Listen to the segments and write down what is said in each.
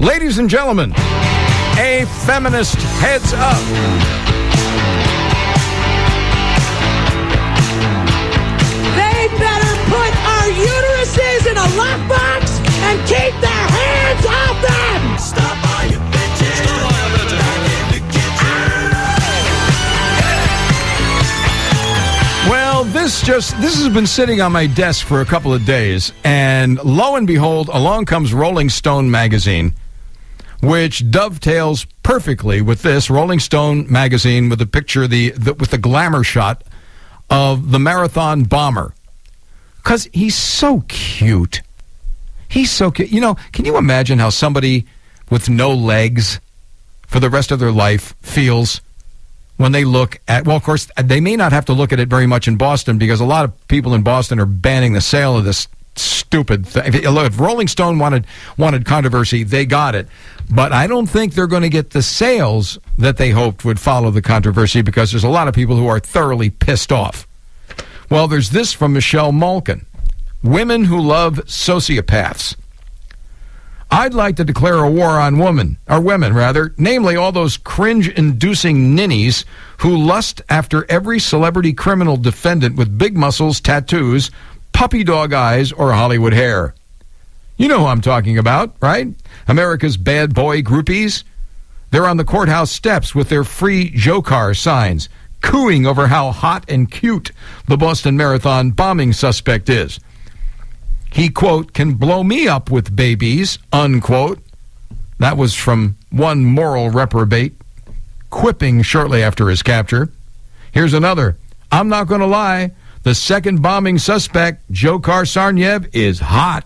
Ladies and gentlemen, a feminist heads up. They better put our uteruses in a lockbox and keep their hands off them! Stop all you bitches! Stop all you bitches! Well, this has been sitting on my desk for a couple of days, and lo and behold, along comes Rolling Stone magazine, which dovetails perfectly with this Rolling Stone magazine with a picture, with the glamour shot of the marathon bomber. Because he's so cute. He's so cute. You know, can you imagine how somebody with no legs for the rest of their life feels when they look at, well, of course, they may not have to look at it very much in Boston because a lot of people in Boston are banning the sale of this stupid thing. If Rolling Stone wanted controversy, they got it. But I don't think they're going to get the sales that they hoped would follow the controversy because there's a lot of people who are thoroughly pissed off. Well, there's this from Michelle Malkin. Women who love sociopaths. I'd like to declare a war on women, namely all those cringe-inducing ninnies who lust after every celebrity criminal defendant with big muscles, tattoos, puppy dog eyes, or Hollywood hair. You know who I'm talking about, right? America's bad boy groupies. They're on the courthouse steps with their free Joe car signs, cooing over how hot and cute the Boston Marathon bombing suspect is. He, quote, can blow me up with babies, unquote. That was from one moral reprobate, quipping shortly after his capture. Here's another. I'm not going to lie. The second bombing suspect, Dzhokhar Tsarnaev, is hot.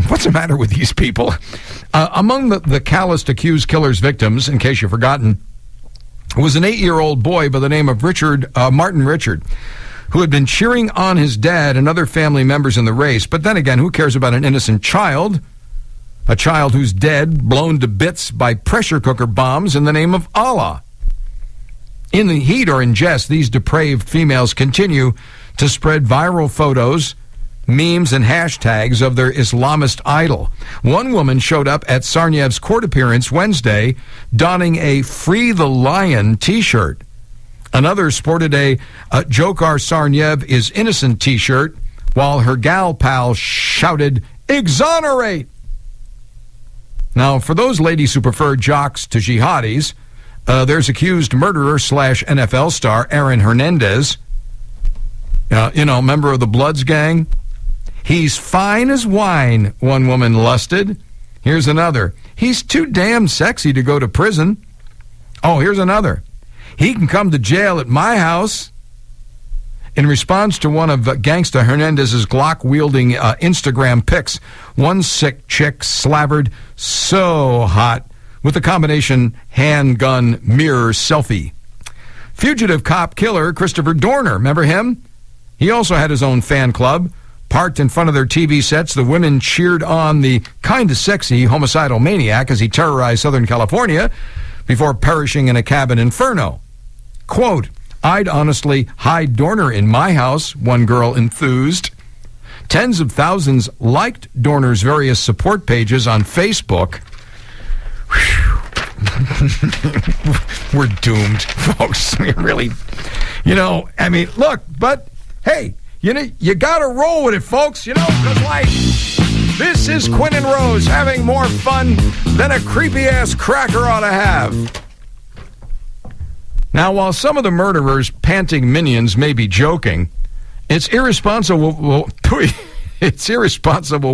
What's the matter with these people? Among the calloused accused killer's victims, in case you've forgotten, was an 8-year-old boy by the name of Martin Richard, who had been cheering on his dad and other family members in the race. But then again, who cares about an innocent child? A child who's dead, blown to bits by pressure cooker bombs in the name of Allah. In the heat or in jest, these depraved females continue to spread viral photos, memes, and hashtags of their Islamist idol. One woman showed up at Tsarnaev's court appearance Wednesday donning a Free the Lion t-shirt. Another sported a Dzhokhar Tsarnaev is innocent t-shirt, while her gal pal shouted, exonerate! Now, for those ladies who prefer jocks to jihadis, there's accused murderer / NFL star Aaron Hernandez, member of the Bloods gang. He's fine as wine, one woman lusted. Here's another. He's too damn sexy to go to prison. Oh, here's another. He can come to jail at my house. In response to one of Gangsta Hernandez's Glock-wielding Instagram pics, one sick chick slavered so hot with a combination handgun mirror selfie. Fugitive cop killer Christopher Dorner, remember him? He also had his own fan club. Parked in front of their TV sets, the women cheered on the kind of sexy homicidal maniac as he terrorized Southern California before perishing in a cabin inferno. Quote, I'd honestly hide Dorner in my house, one girl enthused. Tens of thousands liked Dorner's various support pages on Facebook. We're doomed, folks. Really, look, but hey, you got to roll with it, folks, because, this is Quinn and Rose having more fun than a creepy-ass cracker ought to have. Now, while some of the murderers' panting minions may be joking, it's irresponsible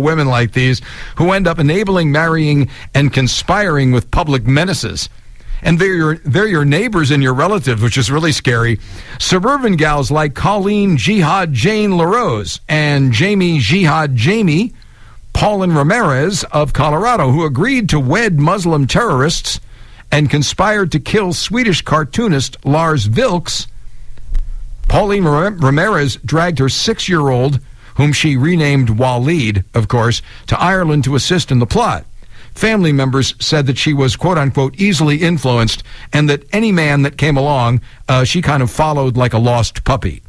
women like these who end up enabling, marrying, and conspiring with public menaces. And they're your neighbors and your relatives, which is really scary. Suburban gals like Colleen Jihad Jane LaRose and Jamie Jihad Jamie Paulin Ramirez of Colorado, who agreed to wed Muslim terrorists and conspired to kill Swedish cartoonist Lars Vilks. Pauline Ramirez dragged her 6-year-old, whom she renamed Waleed, of course, to Ireland to assist in the plot. Family members said that she was, quote-unquote, easily influenced, and that any man that came along, she kind of followed like a lost puppy.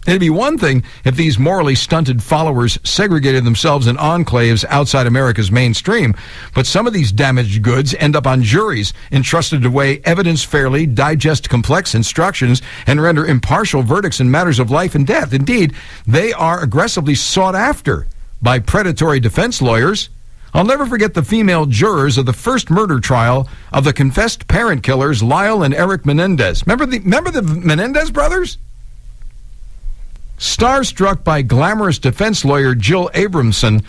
It'd be one thing if these morally stunted followers segregated themselves in enclaves outside America's mainstream, but some of these damaged goods end up on juries, entrusted to weigh evidence fairly, digest complex instructions, and render impartial verdicts in matters of life and death. Indeed, they are aggressively sought after by predatory defense lawyers. I'll never forget the female jurors of the first murder trial of the confessed parent killers Lyle and Eric Menendez. Remember the Menendez brothers? Starstruck by glamorous defense lawyer Jill Abramson,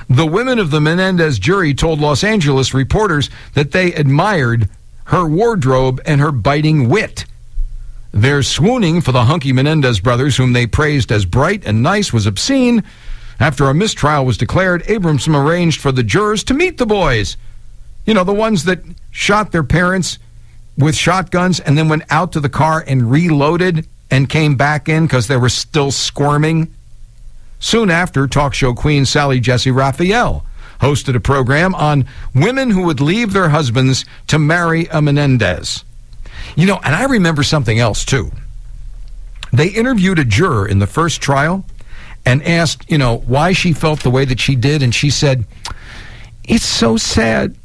the women of the Menendez jury told Los Angeles reporters that they admired her wardrobe and her biting wit. Their swooning for the hunky Menendez brothers, whom they praised as bright and nice, was obscene. After a mistrial was declared, Abramson arranged for the jurors to meet the boys. You know, the ones that shot their parents with shotguns and then went out to the car and reloaded and came back in because they were still squirming. Soon after, talk show queen Sally Jessy Raphael hosted a program on women who would leave their husbands to marry a Menendez. You know, and I remember something else, too. They interviewed a juror in the first trial and asked, you know, why she felt the way that she did, and she said, "It's so sad.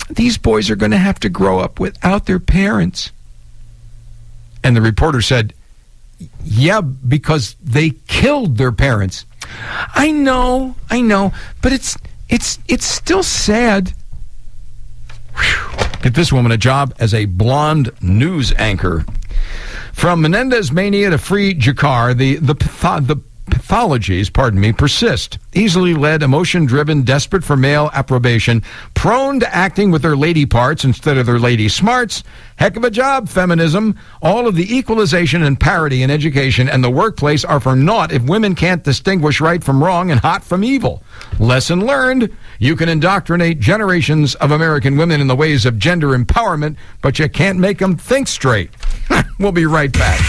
These boys are going to have to grow up without their parents." And the reporter said, "Yeah, because they killed their parents." I know, but it's still sad. Whew. Get this woman a job as a blonde news anchor. From Menendez mania to free Jakar, the pathologies, persist. Easily led, emotion-driven, desperate for male approbation, prone to acting with their lady parts instead of their lady smarts. Heck of a job, feminism. All of the equalization and parity in education and the workplace are for naught if women can't distinguish right from wrong and hot from evil. Lesson learned. You can indoctrinate generations of American women in the ways of gender empowerment, but you can't make them think straight. We'll be right back.